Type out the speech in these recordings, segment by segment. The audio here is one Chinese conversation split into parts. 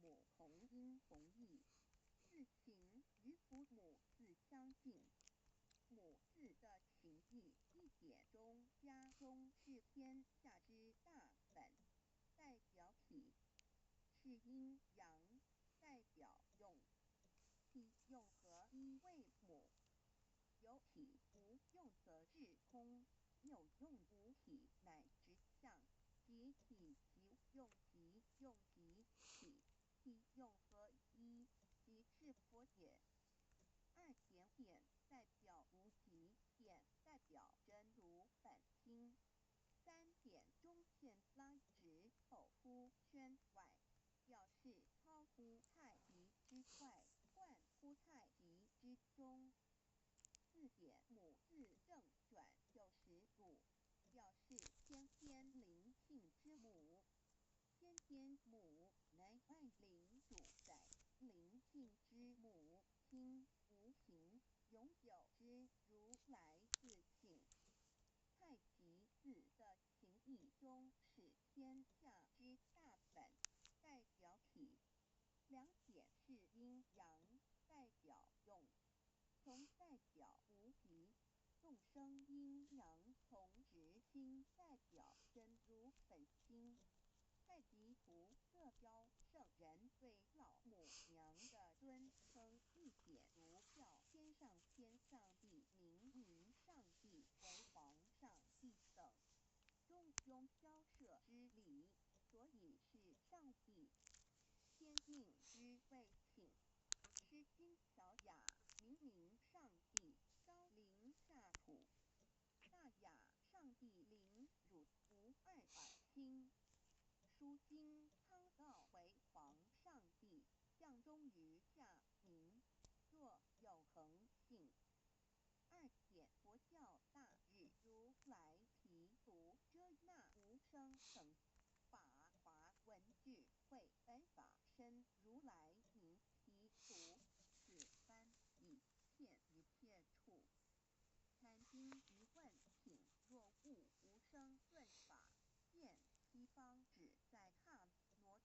母同音同义，字形与父母字相近。母字的情义一点中加中是天下之大本，代表体；是阴阳，代表用。体用合一为母，有体无用则是空，有用无体乃直相。即体即用即用即体，体用合一即是佛也。二点点代表无极，点代表真如本心。三点中线拉直后凸圈外，表示超乎太极之外，贯乎太极之中。四点母字正转90度，表示天天灵性之母。天天母乃万灵主宰，灵性之母心无形，永久之如来自性。太极字的情义中是天下之大本，代表体；两点是阴阳，代表用。从代表无极，众生阴阳同直心，代表真如本心。太极图色标圣人对老母娘的尊称，一点如叫天上天上帝名上帝为皇上帝等，中庸交涉之理，所以是上帝。天命之谓请，诗经小雅明上帝，高临下土。大雅上帝临汝无二耳听。书经汤道为皇上帝，降忠于下民，若有恒性。二点佛教大日如来毗卢遮那无生等法华文智慧本法身如来名毗卢，此翻一切处。参经于问品，若悟无生论法，见西方只在哈罗。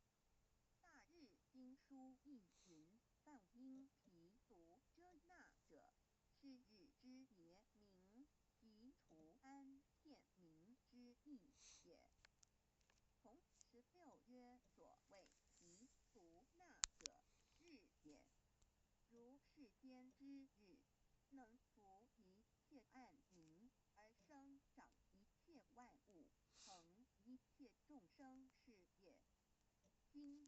大日经书亦云：梵音毗卢遮那者，是日之别名，即除安片名之意也。从16曰所谓毗卢那者，日也。如世间之日，能除一切暗明，而生长一切万物，成一切众生是也。今